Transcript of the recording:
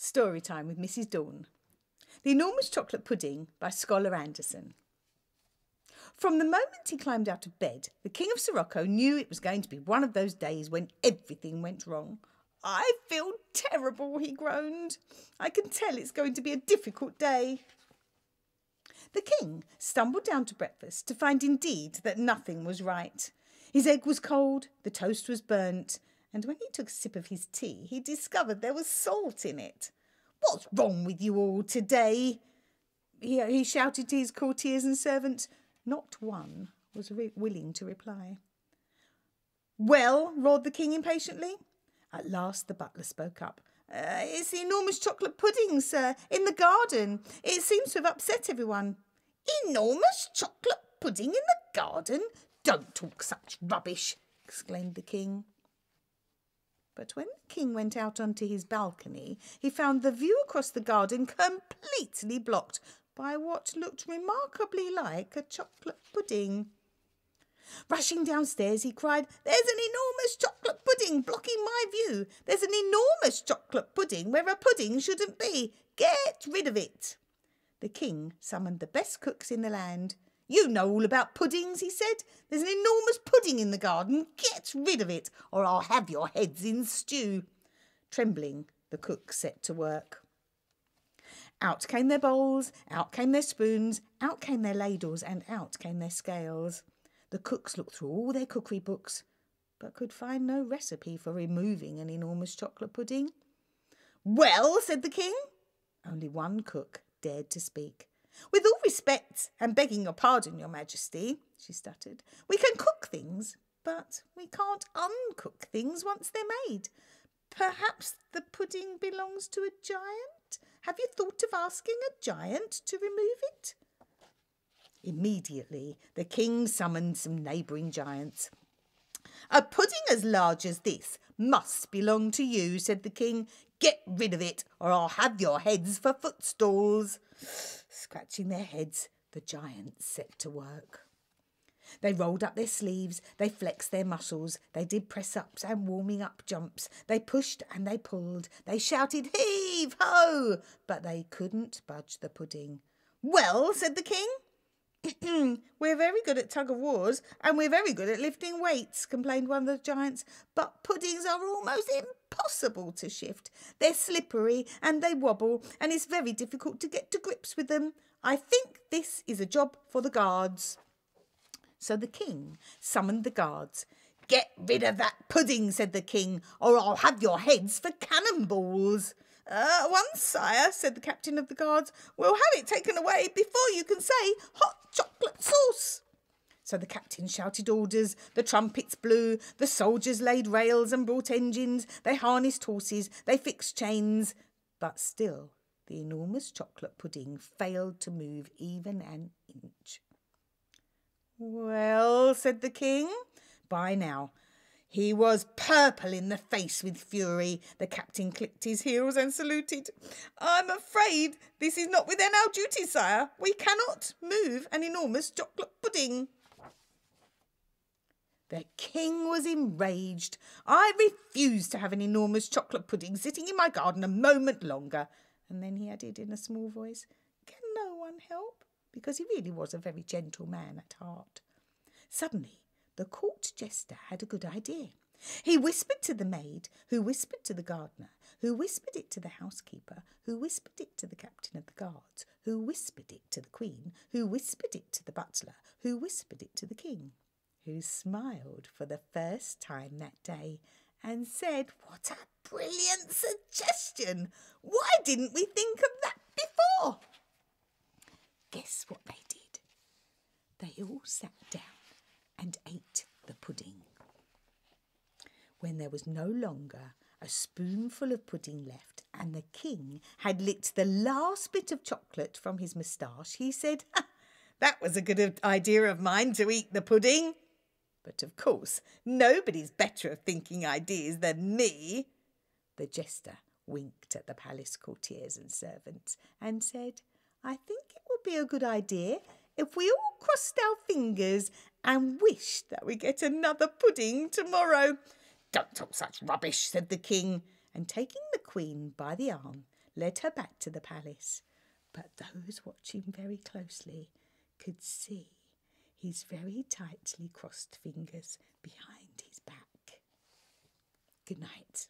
Story time with Mrs Dorne. The Enormous Chocolate Pudding by Scoular Anderson. From the moment he climbed out of bed, the King of Sirocco knew it was going to be one of those days when everything went wrong. "I feel terrible," he groaned. "I can tell it's going to be a difficult day." The king stumbled down to breakfast to find indeed that nothing was right. His egg was cold, the toast was burnt, and when he took a sip of his tea, he discovered there was salt in it. "What's wrong with you all today?" he shouted to his courtiers and servants. Not one was willing to reply. "Well," roared the king impatiently. At last the butler spoke up. "It's the enormous chocolate pudding, sir, in the garden. It seems to have upset everyone." "Enormous chocolate pudding in the garden? Don't talk such rubbish," exclaimed the king. But when the king went out onto his balcony, he found the view across the garden completely blocked by what looked remarkably like a chocolate pudding. Rushing downstairs, he cried, "There's an enormous chocolate pudding blocking my view. There's an enormous chocolate pudding where a pudding shouldn't be. Get rid of it." The king summoned the best cooks in the land. "You know all about puddings," he said. "There's an enormous pudding in the garden. Get rid of it, or I'll have your heads in stew." Trembling, the cooks set to work. Out came their bowls, out came their spoons, out came their ladles, and out came their scales. The cooks looked through all their cookery books, but could find no recipe for removing an enormous chocolate pudding. "Well," said the king. Only one cook dared to speak. "With all respect, and begging your pardon, your majesty," she stuttered, "we can cook things, but we can't uncook things once they're made. Perhaps the pudding belongs to a giant? Have you thought of asking a giant to remove it?" Immediately, the king summoned some neighbouring giants. "A pudding as large as this must belong to you," said the king. "Get rid of it, or I'll have your heads for footstools." Scratching their heads, the giants set to work. They rolled up their sleeves, they flexed their muscles, they did press-ups and warming-up jumps, they pushed and they pulled, they shouted "Heave-ho!" but they couldn't budge the pudding. "Well," said the king. "We're very good at tug-of-wars, and we're very good at lifting weights," complained one of the giants, "but puddings are almost impossible to shift. They're slippery and they wobble, and it's very difficult to get to grips with them. I think this is a job for the guards." So the king summoned the guards. "Get rid of that pudding," said the king, "or I'll have your heads for cannonballs." Once, sire," said the captain of the guards. "We'll have it taken away before you can say hot chocolate sauce." So the captain shouted orders, the trumpets blew, the soldiers laid rails and brought engines, they harnessed horses, they fixed chains, but still the enormous chocolate pudding failed to move even an inch. "Well," said the king. By now he was purple in the face with fury. The captain clicked his heels and saluted. "I'm afraid this is not within our duty, sire. We cannot move an enormous chocolate pudding." The king was enraged. "I refuse to have an enormous chocolate pudding sitting in my garden a moment longer." And then he added in a small voice, "Can no one help?" Because he really was a very gentle man at heart. Suddenly, the court jester had a good idea. He whispered to the maid, who whispered to the gardener, who whispered it to the housekeeper, who whispered it to the captain of the guards, who whispered it to the queen, who whispered it to the butler, who whispered it to the king, who smiled for the first time that day and said, "What a brilliant suggestion! Why didn't we think of that before?" Guess what they did? They all sat down and ate the pudding. When there was no longer a spoonful of pudding left and the king had licked the last bit of chocolate from his moustache, he said, "That was a good idea of mine to eat the pudding. But of course, nobody's better at thinking ideas than me." The jester winked at the palace courtiers and servants and said, "I think it would be a good idea if we all crossed our fingers and wished that we get another pudding tomorrow." "Don't talk such rubbish," said the king, and taking the queen by the arm, led her back to the palace, but those watching very closely could see his very tightly crossed fingers behind his back. Good night.